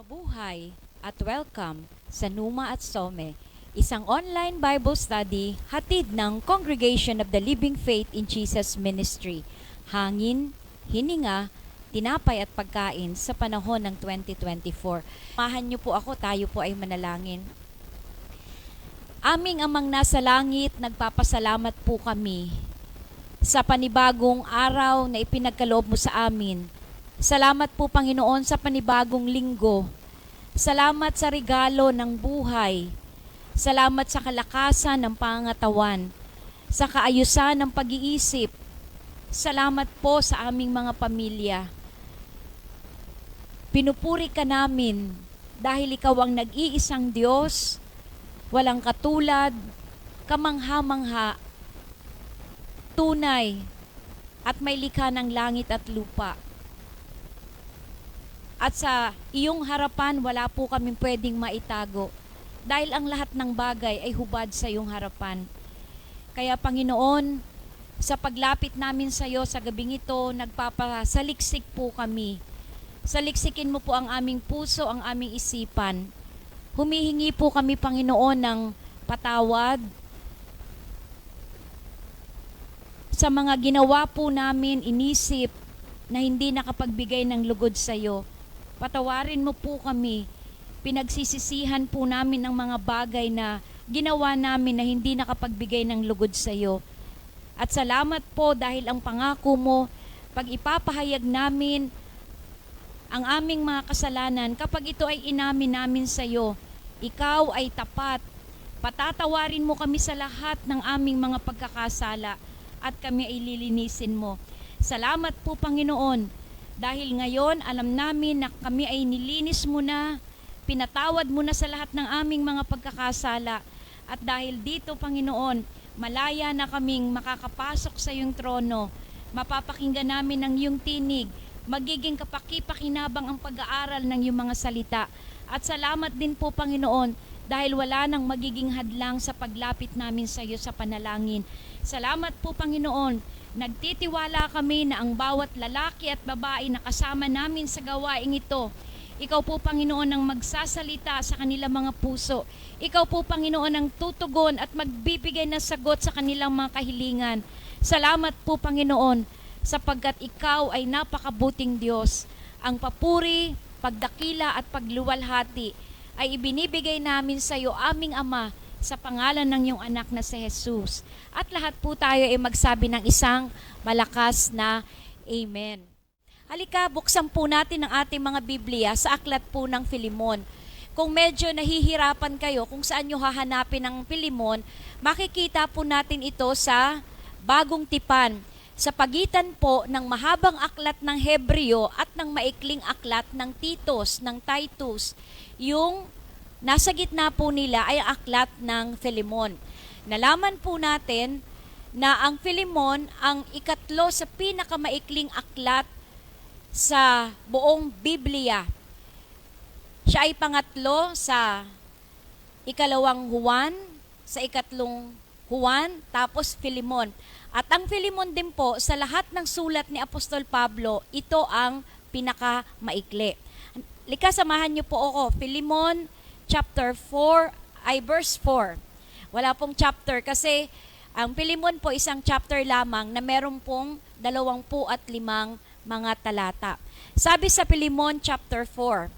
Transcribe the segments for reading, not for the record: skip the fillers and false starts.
Mabuhay at welcome sa Numa at Some, isang online Bible study hatid ng Congregation of the Living Faith in Jesus Ministry. Hangin, hininga, tinapay at pagkain sa panahon ng 2024. Samahan niyo po ako, tayo po ay manalangin. Aming Amang nasa langit, nagpapasalamat po kami sa panibagong araw na ipinagkaloob mo sa amin. Salamat po, Panginoon, sa panibagong linggo. Salamat sa regalo ng buhay. Salamat sa kalakasan ng pangangatawan, sa kaayusan ng pag-iisip. Salamat po sa aming mga pamilya. Pinupuri ka namin dahil ikaw ang nag-iisang Diyos, walang katulad, kamangha-mangha, tunay, at may likha ng langit at lupa. At sa iyong harapan, wala po kami pwedeng maitago dahil ang lahat ng bagay ay hubad sa iyong harapan. Kaya Panginoon, sa paglapit namin sa iyo sa gabing ito, nagpapasaliksik po kami. Saliksikin mo po ang aming puso, ang aming isipan. Humihingi po kami, Panginoon, ng patawad sa mga ginawa po namin, inisip na hindi nakapagbigay ng lugod sa iyo. Patawarin mo po kami. Pinagsisisihan po namin ang mga bagay na ginawa namin na hindi nakapagbigay ng lugod sa iyo. At salamat po dahil ang pangako mo, pag ipapahayag namin ang aming mga kasalanan, kapag ito ay inamin namin sa iyo, ikaw ay tapat. Patatawarin mo kami sa lahat ng aming mga pagkakasala at kami ay lilinisin mo. Salamat po, Panginoon, dahil ngayon alam namin na kami ay nilinis mo na, pinatawad mo na sa lahat ng aming mga pagkakasala. At dahil dito, Panginoon, malaya na kaming makakapasok sa iyong trono. Mapapakinggan namin ang iyong tinig, magiging kapaki-pakinabang ang pag-aaral ng iyong mga salita. At salamat din po, Panginoon, dahil wala nang magiging hadlang sa paglapit namin sa iyo sa panalangin. Salamat po, Panginoon. Nagtitiwala kami na ang bawat lalaki at babae na kasama namin sa gawaing ito, ikaw po, Panginoon, ang magsasalita sa kanilang mga puso. Ikaw po, Panginoon, ang tutugon at magbibigay ng sagot sa kanilang mga kahilingan. Salamat po, Panginoon, sapagkat ikaw ay napakabuting Diyos. Ang papuri, pagdakila at pagluwalhati ay ibinibigay namin sa iyo, aming Ama, sa pangalan ng iyong anak na si Jesus. At lahat po tayo ay magsabi ng isang malakas na Amen. Halika, buksan po natin ang ating mga Biblia sa aklat po ng Filemon. Kung medyo nahihirapan kayo kung saan nyo hahanapin ang Filemon, makikita po natin ito sa Bagong Tipan, sa pagitan po ng mahabang aklat ng Hebreo at ng maikling aklat ng Titos, ng Titus. Yung nasa gitna po nila ay ang aklat ng Filemon. Nalaman po natin na ang Filemon ang ikatlo sa pinakamaikling aklat sa buong Biblia. Siya ay pangatlo sa ikalawang Juan, sa ikatlong Juan, tapos Filemon. At ang Filemon din po, sa lahat ng sulat ni Apostol Pablo, ito ang pinakamaikli. Lika, samahan niyo po ako. Filemon chapter 4 ay verse 4. Wala pong chapter kasi ang Filemon po isang chapter lamang na meron pong 25 mga talata. Sabi sa Filemon chapter 4,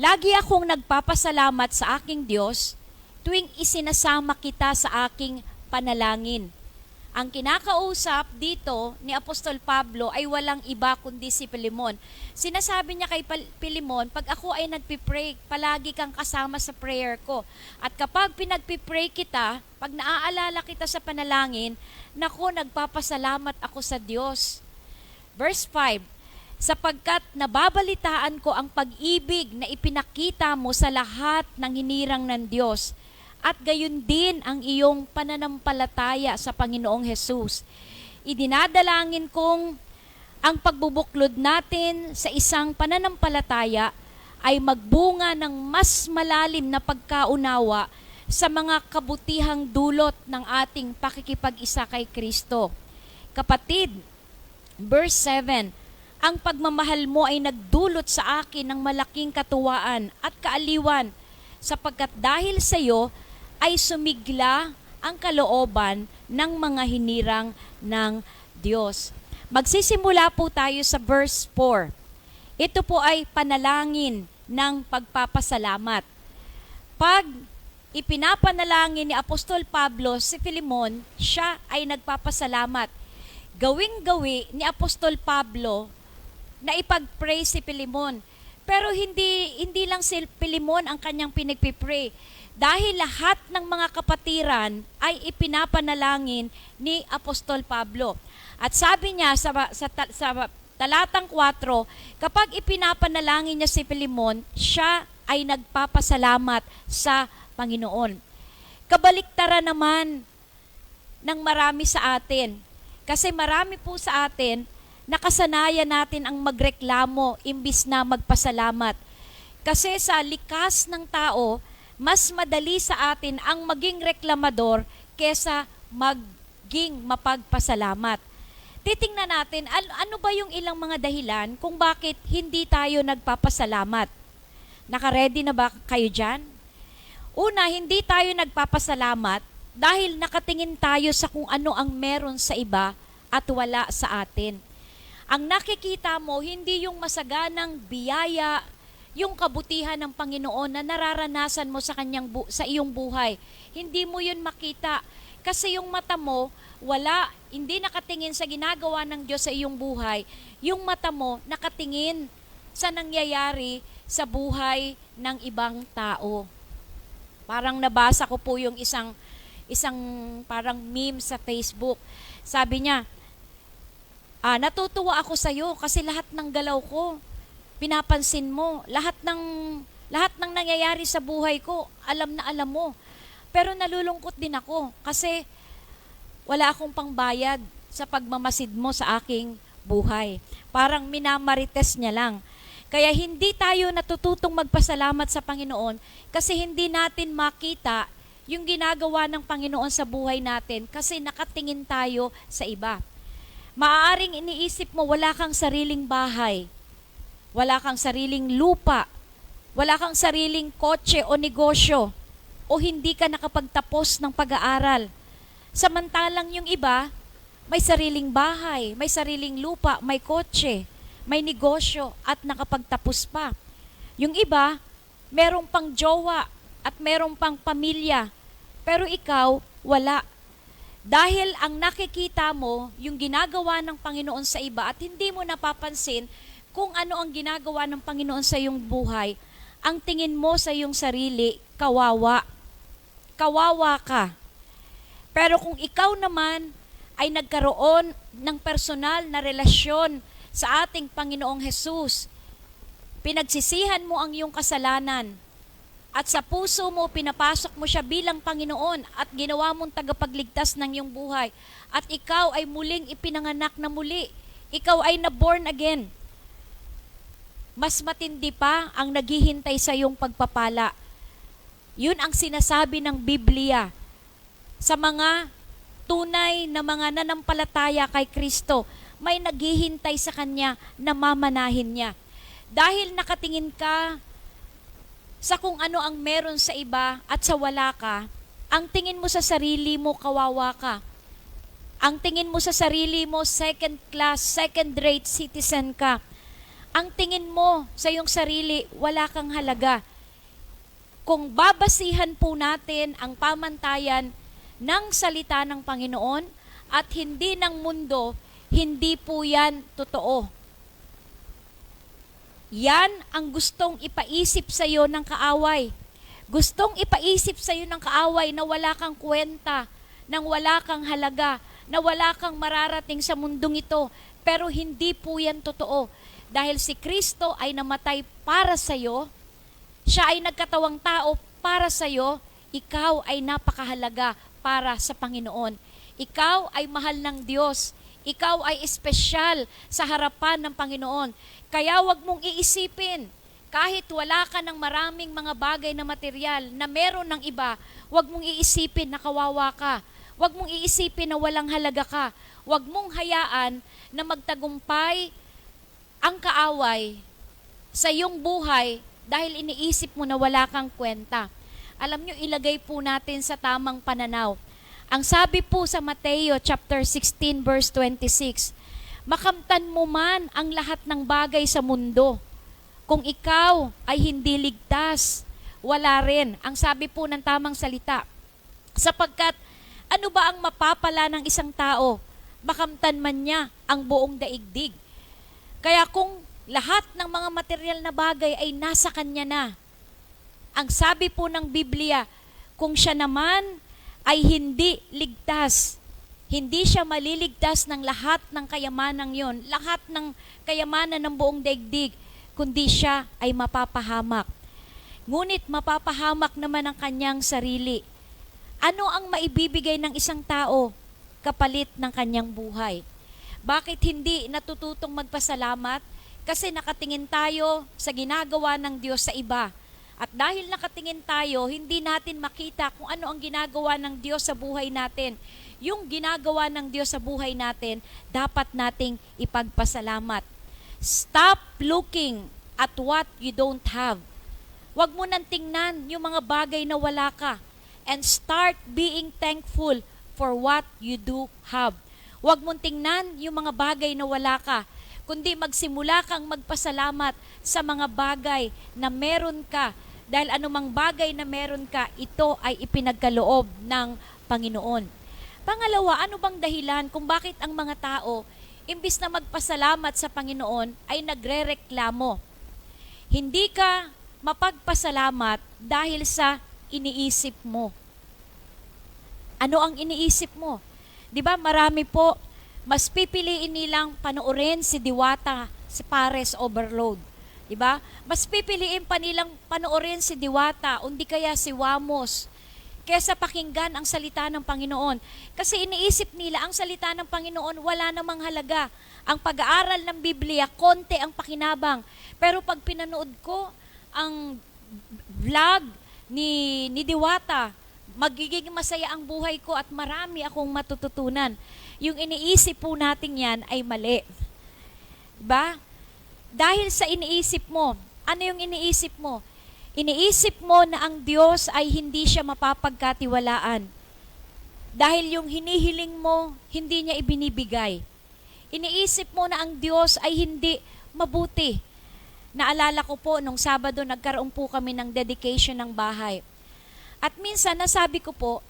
lagi akong nagpapasalamat sa aking Diyos tuwing isinasama kita sa aking panalangin. Ang kinakausap dito ni Apostol Pablo ay walang iba kundi si Filemon. Sinasabi niya kay Filemon, pag ako ay nagpipray, palagi kang kasama sa prayer ko. At kapag pinagpipray kita, pag naaalala kita sa panalangin, naku, nagpapasalamat ako sa Diyos. Verse 5, sapagkat nababalitaan ko ang pag-ibig na ipinakita mo sa lahat ng hinirang ng Diyos, at gayon din ang iyong pananampalataya sa Panginoong Hesus. Idinadalangin kong ang pagbubuklod natin sa isang pananampalataya ay magbunga ng mas malalim na pagkaunawa sa mga kabutihang dulot ng ating pakikipag-isa kay Kristo. Kapatid, verse 7, Ang pagmamahal mo ay nagdulot sa akin ng malaking katuwaan at kaaliwan, sapagkat dahil sa iyo ay sumigla ang kalooban ng mga hinirang ng Diyos. Magsisimula po tayo sa verse 4. Ito po ay panalangin ng pagpapasalamat. Pag ipinapanalangin ni Apostol Pablo si Filemon, siya ay nagpapasalamat. Gawing-gawi ni Apostol Pablo na ipag-pray si Filemon. Pero hindi lang si Filemon ang kanyang pinagpipray. Dahil lahat ng mga kapatiran ay ipinapanalangin ni Apostol Pablo. At sabi niya sa talatang 4, kapag ipinapanalangin niya si Filemon, siya ay nagpapasalamat sa Panginoon. Kabaliktaran naman ng marami sa atin. Kasi marami po sa atin, nakasanayan natin ang magreklamo imbis na magpasalamat. Kasi sa likas ng tao, mas madali sa atin ang maging reklamador kesa maging mapagpasalamat. Titingnan natin, ano ba yung ilang mga dahilan kung bakit hindi tayo nagpapasalamat? Naka-ready na ba kayo dyan? Una, hindi tayo nagpapasalamat dahil nakatingin tayo sa kung ano ang meron sa iba at wala sa atin. Ang nakikita mo, hindi yung masaganang biyaya, yung kabutihan ng Panginoon na nararanasan mo sa iyong buhay. Hindi mo yun makita kasi yung mata mo, hindi nakatingin sa ginagawa ng Diyos sa iyong buhay. Yung mata mo nakatingin sa nangyayari sa buhay ng ibang tao. Parang nabasa ko po yung isang parang meme sa Facebook. Sabi niya, natutuwa ako sa iyo kasi lahat ng galaw ko pinapansin mo. Lahat ng nangyayari sa buhay ko, alam na alam mo. Pero nalulungkot din ako kasi wala akong pangbayad sa pagmamasid mo sa aking buhay. Parang minamarites niya lang. Kaya hindi tayo natututong magpasalamat sa Panginoon kasi hindi natin makita yung ginagawa ng Panginoon sa buhay natin kasi nakatingin tayo sa iba. Maaaring iniisip mo wala kang sariling bahay, wala kang sariling lupa, wala kang sariling kotse o negosyo, o hindi ka nakapagtapos ng pag-aaral. Samantalang yung iba, may sariling bahay, may sariling lupa, may kotse, may negosyo at nakapagtapos pa. Yung iba, merong pang jowa at merong pang pamilya, pero ikaw, wala. Dahil ang nakikita mo, yung ginagawa ng Panginoon sa iba at hindi mo napapansin kung ano ang ginagawa ng Panginoon sa iyong buhay, ang tingin mo sa iyong sarili, kawawa. Kawawa ka. Pero kung ikaw naman ay nagkaroon ng personal na relasyon sa ating Panginoong Hesus, pinagsisihan mo ang iyong kasalanan, at sa puso mo, pinapasok mo siya bilang Panginoon at ginawa mong tagapagligtas ng iyong buhay, at ikaw ay muling ipinanganak na muli, ikaw ay na-born again, mas matindi pa ang naghihintay sa iyong pagpapala. Yun ang sinasabi ng Biblia sa mga tunay na mga nanampalataya kay Kristo. May naghihintay sa Kanya na mamanahin niya. Dahil nakatingin ka sa kung ano ang meron sa iba at sa wala ka, ang tingin mo sa sarili mo, kawawa ka. Ang tingin mo sa sarili mo, second class, second-rate citizen ka. Ang tingin mo sa iyong sarili, wala kang halaga. Kung babasihan po natin ang pamantayan ng salita ng Panginoon at hindi ng mundo, hindi po yan totoo. Yan ang gustong ipaisip sa iyo ng kaaway. Gustong ipaisip sa iyo ng kaaway na wala kang kwenta, nang wala kang halaga, na wala kang mararating sa mundong ito. Pero hindi po yan totoo. Dahil si Kristo ay namatay para sa iyo, siya ay nagkatawang tao para sa iyo, ikaw ay napakahalaga para sa Panginoon. Ikaw ay mahal ng Diyos. Ikaw ay espesyal sa harapan ng Panginoon. Kaya wag mong iisipin, kahit wala ka ng maraming mga bagay na material na meron ng iba, wag mong iisipin na kawawa ka. Wag mong iisipin na walang halaga ka. Wag mong hayaan na magtagumpay ang kaaway sa iyong buhay dahil iniisip mo na wala kang kwenta. Alam nyo, ilagay po natin sa tamang pananaw. Ang sabi po sa Mateo chapter 16 verse 26, makamtan mo man ang lahat ng bagay sa mundo. Kung ikaw ay hindi ligtas, wala rin. Ang sabi po ng tamang salita. Sapagkat ano ba ang mapapala ng isang tao? Makamtan man niya ang buong daigdig. Kaya kung lahat ng mga material na bagay ay nasa kanya na, ang sabi po ng Biblia, kung siya naman ay hindi ligtas, hindi siya maliligtas ng lahat ng kayamanan yon, lahat ng kayamanan ng buong daigdig, kundi siya ay mapapahamak. Ngunit mapapahamak naman ang kanyang sarili. Ano ang maibibigay ng isang tao kapalit ng kanyang buhay? Bakit hindi natututong magpasalamat? Kasi nakatingin tayo sa ginagawa ng Diyos sa iba. At dahil nakatingin tayo, hindi natin makita kung ano ang ginagawa ng Diyos sa buhay natin. Yung ginagawa ng Diyos sa buhay natin, dapat nating ipagpasalamat. Stop looking at what you don't have. Huwag mo nang tingnan yung mga bagay na wala ka. And start being thankful for what you do have. Huwag mong tingnan yung mga bagay na wala ka, kundi magsimula kang magpasalamat sa mga bagay na meron ka. Dahil anumang bagay na meron ka, ito ay ipinagkaloob ng Panginoon. Pangalawa, ano bang dahilan kung bakit ang mga tao, imbis na magpasalamat sa Panginoon, ay nagrereklamo? Hindi ka mapagpasalamat dahil sa iniisip mo. Ano ang iniisip mo? 'Di ba marami po, mas pipiliin nilang panoorin si Diwata, si Pares Overload. 'Di ba? Mas pipiliin pa nilang panoorin si Diwata, o di kaya si Wamos, kaysa pakinggan ang salita ng Panginoon. Kasi iniisip nila ang salita ng Panginoon wala namang halaga. Ang pag-aaral ng Biblia, konti ang pakinabang. Pero pag pinanood ko ang vlog ni Diwata, magiging masaya ang buhay ko at marami akong matututunan. Yung iniisip po natin yan ay mali. Diba? Dahil sa iniisip mo, ano yung iniisip mo? Iniisip mo na ang Diyos ay hindi siya mapapagkatiwalaan. Dahil yung hinihiling mo, hindi niya ibinibigay. Iniisip mo na ang Diyos ay hindi mabuti. Naalala ko po, nung Sabado, nagkaroon po kami ng dedication ng bahay. At minsan, nasabi ko po,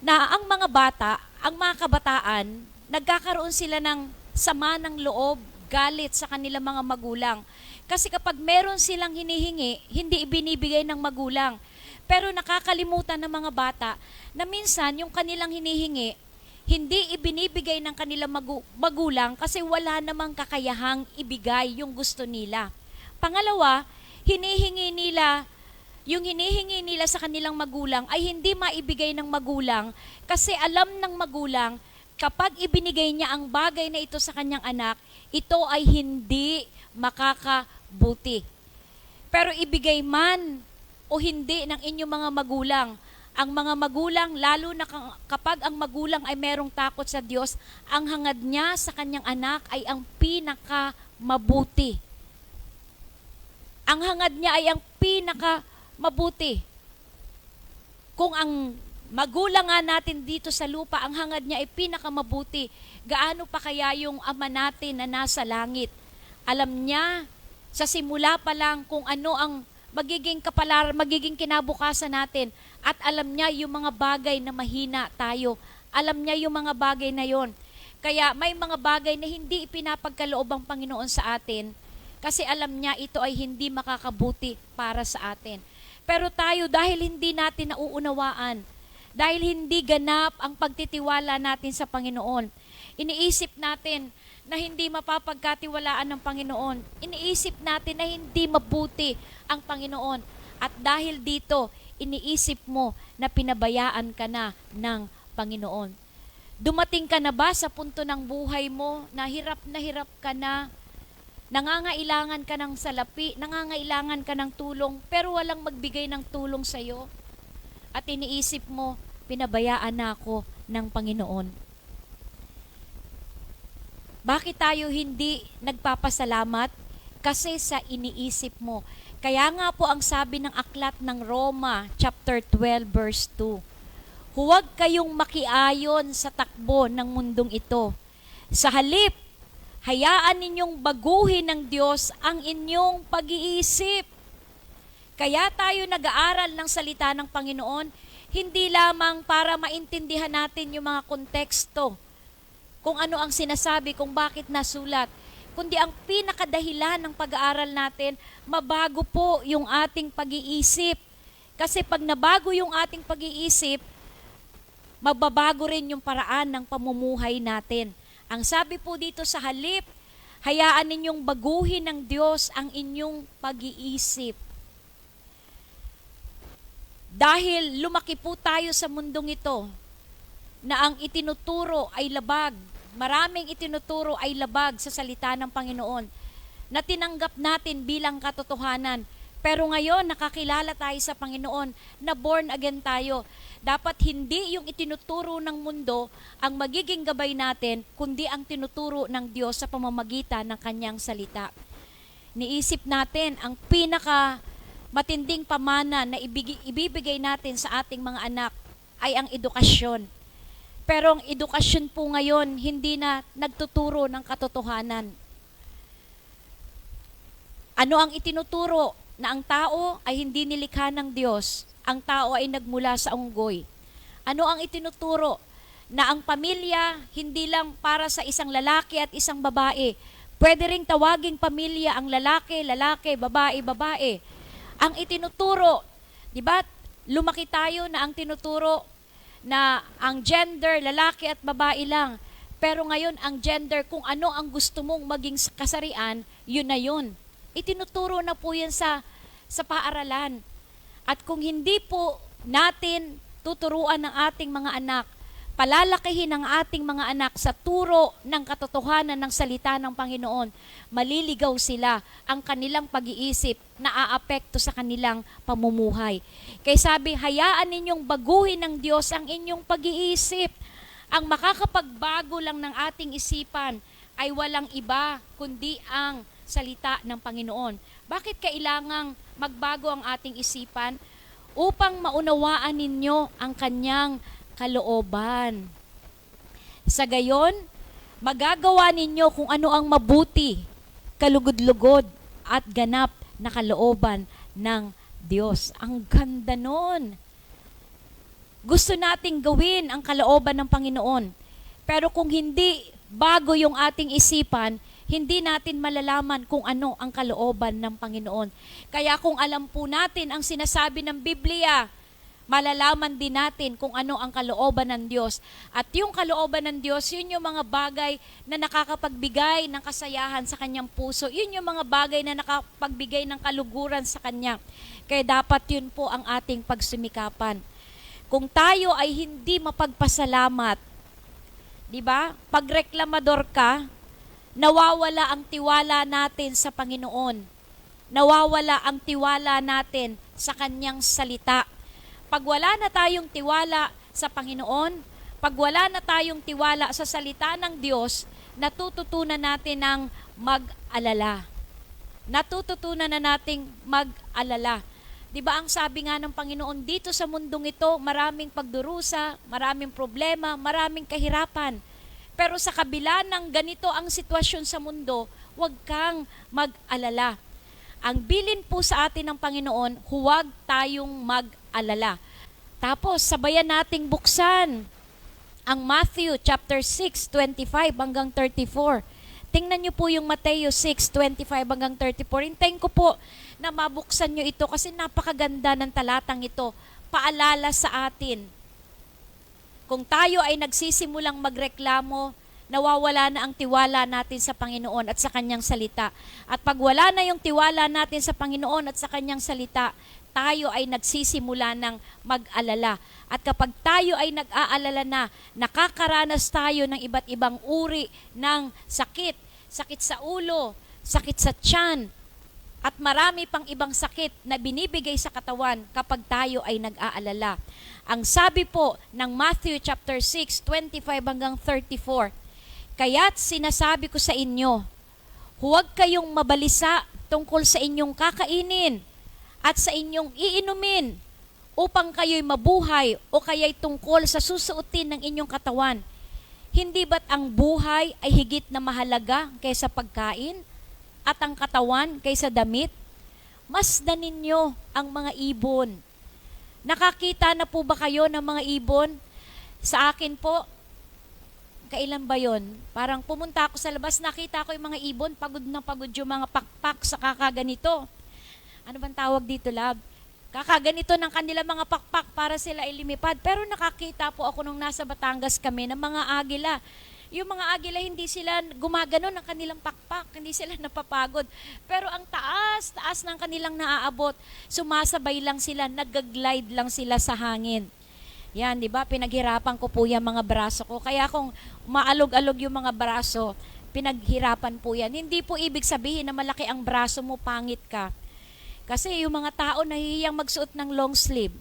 na ang mga bata, ang mga kabataan, nagkakaroon sila ng sama ng loob, galit sa kanilang mga magulang. Kasi kapag meron silang hinihingi, hindi ibinibigay ng magulang. Pero nakakalimutan ng mga bata na minsan yung kanilang hinihingi, hindi ibinibigay ng kanilang magulang kasi wala namang kakayahang ibigay yung gusto nila. Pangalawa, yung hinihingi nila sa kanilang magulang ay hindi maibigay ng magulang kasi alam ng magulang kapag ibinigay niya ang bagay na ito sa kanyang anak, ito ay hindi makakabuti. Pero ibigay man o hindi ng inyong mga magulang, ang mga magulang, lalo na kapag ang magulang ay merong takot sa Diyos, ang hangad niya sa kanyang anak ay ang pinakamabuti. Ang hangad niya ay ang pinakamabuti. Kung ang magulang nga natin dito sa lupa, ang hangad niya ay pinakamabuti, gaano pa kaya yung Ama natin na nasa langit? Alam niya sa simula pa lang kung ano ang magiging kinabukasan natin, at alam niya yung mga bagay na mahina tayo. Alam niya yung mga bagay na yon. Kaya may mga bagay na hindi ipinapagkaloob ang Panginoon sa atin kasi alam niya ito ay hindi makakabuti para sa atin. Pero tayo, dahil hindi natin nauunawaan, dahil hindi ganap ang pagtitiwala natin sa Panginoon, iniisip natin na hindi mapapagkatiwalaan ng Panginoon. Iniisip natin na hindi mabuti ang Panginoon. At dahil dito, iniisip mo na pinabayaan ka na ng Panginoon. Dumating ka na ba sa punto ng buhay mo na hirap ka na, nangangailangan ka ng salapi, nangangailangan ka ng tulong, pero walang magbigay ng tulong sa iyo? At iniisip mo, pinabayaan na ako ng Panginoon. Bakit tayo hindi nagpapasalamat? Kasi sa iniisip mo. Kaya nga po ang sabi ng aklat ng Roma, chapter 12, verse 2, huwag kayong makiayon sa takbo ng mundong ito. Sa halip, hayaan ninyong baguhin ng Diyos ang inyong pag-iisip. Kaya tayo nag-aaral ng salita ng Panginoon, hindi lamang para maintindihan natin yung mga konteksto, kung ano ang sinasabi, kung bakit nasulat, kundi ang pinakadahilan ng pag-aaral natin, mabago po yung ating pag-iisip. Kasi pag nabago yung ating pag-iisip, mababago rin yung paraan ng pamumuhay natin. Ang sabi po dito sa halip, hayaan ninyong baguhin ng Diyos ang inyong pag-iisip. Dahil lumaki po tayo sa mundong ito na ang itinuturo ay labag, maraming itinuturo ay labag sa salita ng Panginoon na tinanggap natin bilang katotohanan. Pero ngayon, nakakilala tayo sa Panginoon na born again tayo. Dapat hindi yung itinuturo ng mundo ang magiging gabay natin, kundi ang tinuturo ng Diyos sa pamamagitan ng Kanyang salita. Niisip natin ang matinding pamana na ibibigay natin sa ating mga anak ay ang edukasyon. Pero ang edukasyon po ngayon hindi na nagtuturo ng katotohanan. Ano ang itinuturo? Na ang tao ay hindi nilikha ng Diyos. Ang tao ay nagmula sa unggoy. Ano ang itinuturo? Na ang pamilya hindi lang para sa isang lalaki at isang babae. Pwede ring tawaging pamilya ang lalaki, babae, babae. Ang itinuturo, di ba, lumaki tayo na ang tinuturo na ang gender, lalaki at babae lang. Pero ngayon, ang gender, kung ano ang gusto mong maging kasarian, yun na yun. Itinuturo na po yan sa paaralan. At kung hindi po natin tuturuan ng ating mga anak, palalakihin ang ating mga anak sa turo ng katotohanan ng salita ng Panginoon, maliligaw sila, ang kanilang pag-iisip na aapekto sa kanilang pamumuhay. Kaya sabi, hayaan ninyong baguhin ng Diyos ang inyong pag-iisip. Ang makakapagbago lang ng ating isipan ay walang iba kundi ang salita ng Panginoon. Bakit kailangang magbago ang ating isipan? Upang maunawaan ninyo ang kanyang kalooban. Sa gayon, magagawa ninyo kung ano ang mabuti, kalugod-lugod at ganap na kalooban ng Diyos. Ang ganda nun. Gusto nating gawin ang kalooban ng Panginoon. Pero kung hindi bago yung ating isipan, hindi natin malalaman kung ano ang kalooban ng Panginoon. Kaya kung alam po natin ang sinasabi ng Biblia, malalaman din natin kung ano ang kalooban ng Diyos. At yung kalooban ng Diyos, yun yung mga bagay na nakakapagbigay ng kasayahan sa kanyang puso. Yun yung mga bagay na nakapagbigay ng kaluguran sa kanya. Kaya dapat yun po ang ating pagsumikapan. Kung tayo ay hindi mapagpasalamat, di ba? Pag reklamador ka, nawawala ang tiwala natin sa Panginoon. Nawawala ang tiwala natin sa kanyang salita. Pag wala na tayong tiwala sa Panginoon, pag wala na tayong tiwala sa salita ng Diyos, natututunan natin ng mag-alala. Natututunan na nating mag-alala. Di ba ang sabi nga ng Panginoon, dito sa mundong ito, maraming pagdurusa, maraming problema, maraming kahirapan. Pero sa kabila ng ganito ang sitwasyon sa mundo, huwag kang mag-alala. Ang bilin po sa atin ng Panginoon, huwag tayong mag-alala. Tapos, sabayan nating buksan ang Matthew chapter 6, 25 hanggang 34. Tingnan niyo po yung Mateo 6, 25 hanggang 34. Hintayin ko po na mabuksan niyo ito kasi napakaganda ng talatang ito. Paalala sa atin. Kung tayo ay nagsisimulang magreklamo, nawawala na ang tiwala natin sa Panginoon at sa Kanyang salita. At pag wala na yung tiwala natin sa Panginoon at sa Kanyang salita, tayo ay nagsisimula ng mag-alala. At kapag tayo ay nag-aalala na, nakakaranas tayo ng iba't ibang uri ng sakit. Sakit sa ulo, sakit sa tiyan, at marami pang ibang sakit na binibigay sa katawan kapag tayo ay nag-aalala. Ang sabi po ng Matthew chapter 6, 25 hanggang 34, Kaya't sinasabi ko sa inyo, huwag kayong mabalisa tungkol sa inyong kakainin at sa inyong iinumin upang kayo'y mabuhay o kaya'y tungkol sa susuotin ng inyong katawan. Hindi ba't ang buhay ay higit na mahalaga kaysa pagkain at ang katawan kaysa damit? Masdan ninyo ang mga ibon. Nakakita na po ba kayo ng mga ibon? Sa akin po, kailan ba yon? Parang pumunta ako sa labas, nakita ko yung mga ibon, pagod na pagod yung mga pakpak sa kakaganito. Ano bang tawag dito, lab? Kakaganito ng kanila mga pakpak para sila ilimipad. Pero nakakita po ako nung nasa Batangas kami ng mga agila. Yung mga agila, hindi sila gumagano ng kanilang pakpak, hindi sila napapagod. Pero ang taas ng kanilang naaabot, sumasabay lang sila, nag-glide lang sila sa hangin. Yan, di ba? Pinaghirapan ko po yung mga braso ko. Kaya kung maalog-alog yung mga braso, pinaghirapan po yan. Hindi po ibig sabihin na malaki ang braso mo, pangit ka. Kasi yung mga tao nahihiyang magsuot ng long sleeve.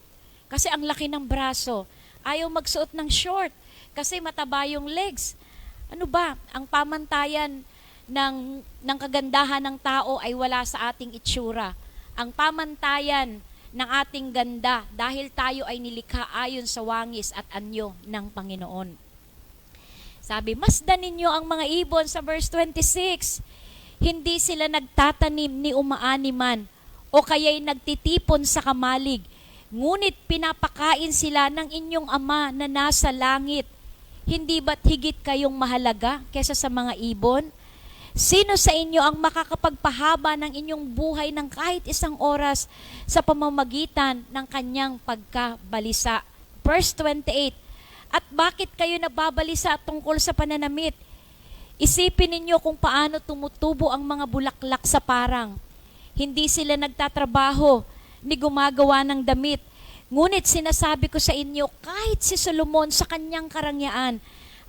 Kasi ang laki ng braso. Ayaw magsuot ng short. Kasi mataba yung legs. Ano ba? Ang pamantayan ng kagandahan ng tao ay wala sa ating itsura. Ang pamantayan ng ating ganda dahil tayo ay nilikha ayon sa wangis at anyo ng Panginoon. Sabi, masdan ninyo ang mga ibon sa verse 26. Hindi sila nagtatanim ni umaani man o kaya'y nagtitipon sa kamalig. Ngunit pinapakain sila ng inyong Ama na nasa langit. Hindi ba't higit kayong mahalaga kaysa sa mga ibon? Sino sa inyo ang makakapagpahaba ng inyong buhay ng kahit isang oras sa pamamagitan ng kanyang pagkabalisa? Verse 28, at bakit kayo nababalisa tungkol sa pananamit? Isipin ninyo kung paano tumutubo ang mga bulaklak sa parang. Hindi sila nagtatrabaho ni gumagawa ng damit. Ngunit sinasabi ko sa inyo, kahit si Solomon sa kanyang karangyaan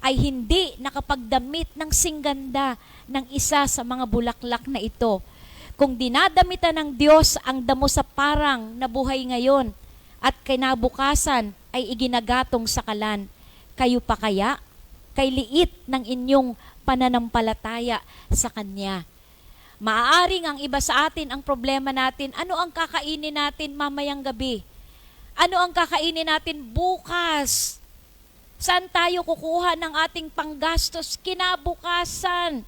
ay hindi nakapagdamit ng singganda ng isa sa mga bulaklak na ito. Kung dinadamitan ng Diyos ang damo sa parang na buhay ngayon at kinabukasan ay iginagatong sa kalan, kayo pa kaya? Kay liit ng inyong pananampalataya sa Kanya. Maaaring ang iba sa atin, ang problema natin, ano ang kakainin natin mamayang gabi? Ano ang kakainin natin bukas? Saan tayo kukuha ng ating panggastos kinabukasan?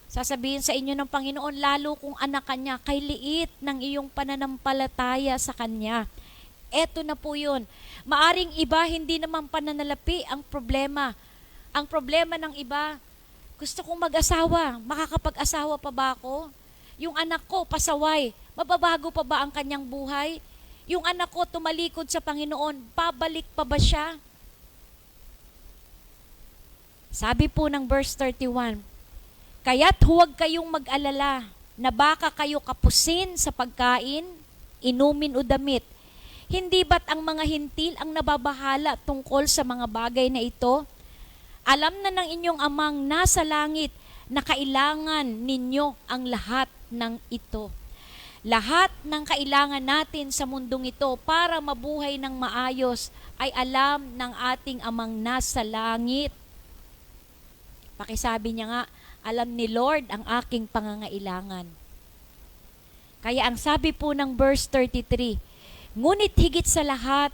Sasabihin sa inyo ng Panginoon, lalo kung anak ka niya, kay liit ng iyong pananampalataya sa Kanya. Eto na po yun. Maaring iba, hindi naman pananalapi ang problema. Ang problema ng iba, gusto kong mag-asawa, makakapag-asawa pa ba ako? Yung anak ko, pasaway, mababago pa ba ang kanyang buhay? Yung anak ko tumalikod sa Panginoon, babalik pa ba siya? Sabi po ng verse 31, kaya't huwag kayong mag-alala na baka kayo kapusin sa pagkain, inumin o damit. Hindi ba't ang mga hintil ang nababahala tungkol sa mga bagay na ito? Alam na ng inyong Amang nasa langit na kailangan ninyo ang lahat ng ito. Lahat ng kailangan natin sa mundong ito para mabuhay ng maayos ay alam ng ating Amang nasa langit. Pakisabi niya nga, alam ni Lord ang aking pangangailangan. Kaya ang sabi po ng verse 33, ngunit higit sa lahat,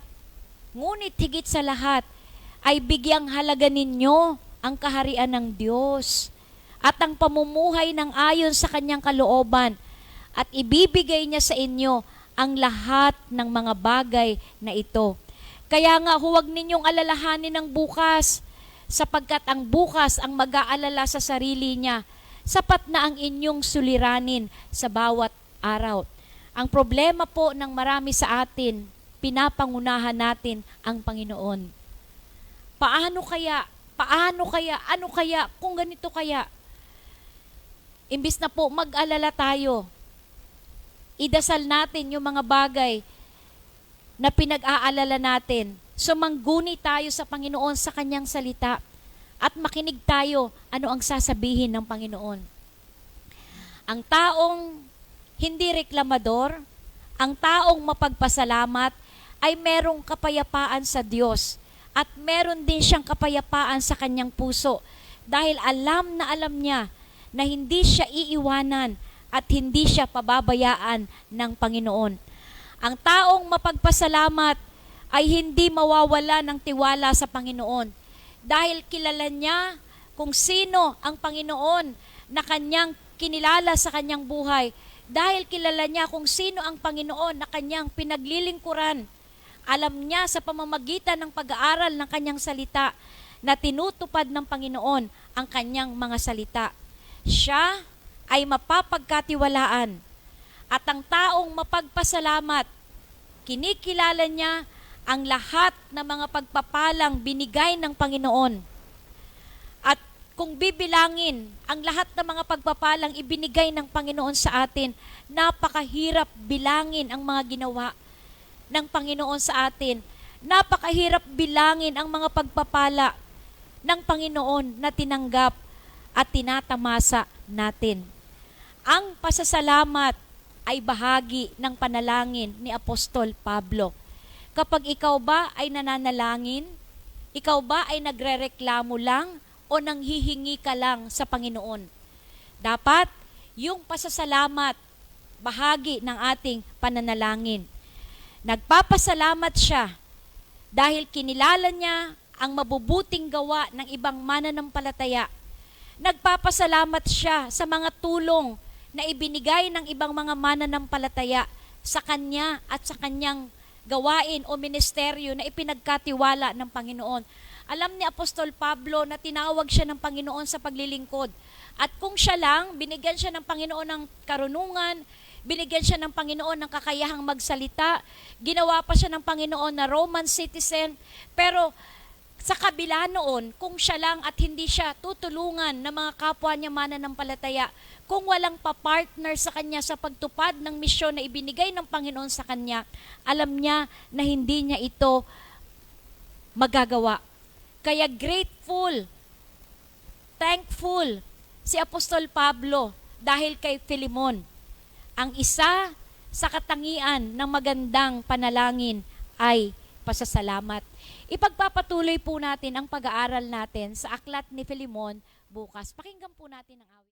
ay bigyang halaga ninyo ang kaharian ng Diyos at ang pamumuhay ng ayon sa Kanyang kalooban, at ibibigay niya sa inyo ang lahat ng mga bagay na ito. Kaya nga huwag ninyong alalahanin ang bukas, sapagkat ang bukas ang mag-aalala sa sarili niya. Sapat na ang inyong suliranin sa bawat araw. Ang problema po ng marami sa atin, pinapangunahan natin ang Panginoon. Paano kaya? Ano kaya? Kung ganito kaya? Imbis na po mag-alala tayo, idasal natin yung mga bagay na pinag-aalala natin. Sumangguni tayo sa Panginoon sa Kanyang salita at makinig tayo ano ang sasabihin ng Panginoon. Ang taong hindi reklamador, ang taong mapagpasalamat ay merong kapayapaan sa Diyos at meron din siyang kapayapaan sa kanyang puso dahil alam na alam niya na hindi siya iiwanan at hindi siya pababayaan ng Panginoon. Ang taong mapagpasalamat ay hindi mawawala ng tiwala sa Panginoon dahil kilala niya kung sino ang Panginoon na kanyang kinilala sa kanyang buhay, dahil kilala niya kung sino ang Panginoon na kanyang pinaglilingkuran. Alam niya sa pamamagitan ng pag-aaral ng kanyang salita na tinutupad ng Panginoon ang kanyang mga salita. Siya ay mapapagkatiwalaan. At ang taong mapagpasalamat, kinikilala niya ang lahat ng mga pagpapalang binigay ng Panginoon. At kung bibilangin ang lahat ng mga pagpapalang ibinigay ng Panginoon sa atin, napakahirap bilangin ang mga ginawa ng Panginoon sa atin. Napakahirap bilangin ang mga pagpapala ng Panginoon na tinanggap at tinatamasa natin. Ang pasasalamat ay bahagi ng panalangin ni Apostol Pablo. Kapag ikaw ba ay nananalangin, ikaw ba ay nagrereklamo lang o nanghihingi ka lang sa Panginoon? Dapat yung pasasalamat bahagi ng ating pananalangin. Nagpapasalamat siya dahil kinilala niya ang mabubuting gawa ng ibang mananampalataya. Nagpapasalamat siya sa mga tulong na ibinigay ng ibang mga mananampalataya sa kanya at sa kanyang gawain o ministeryo na ipinagkatiwala ng Panginoon. Alam ni Apostol Pablo na tinawag siya ng Panginoon sa paglilingkod. At kung siya lang, binigyan siya ng Panginoon ng karunungan, binigyan siya ng Panginoon ng kakayahang magsalita, ginawa pa siya ng Panginoon na Roman citizen, pero sa kabila noon, kung siya lang at hindi siya tutulungan ng mga kapwa niya mananampalataya, kung walang pa-partner sa kanya sa pagtupad ng misyon na ibinigay ng Panginoon sa kanya, alam niya na hindi niya ito magagawa. Kaya grateful, thankful si Apostol Pablo dahil kay Filemon. Ang isa sa katangian ng magandang panalangin ay pasasalamat. Ipagpapatuloy po natin ang pag-aaral natin sa aklat ni Filemon bukas. Pakinggan po natin ang awit.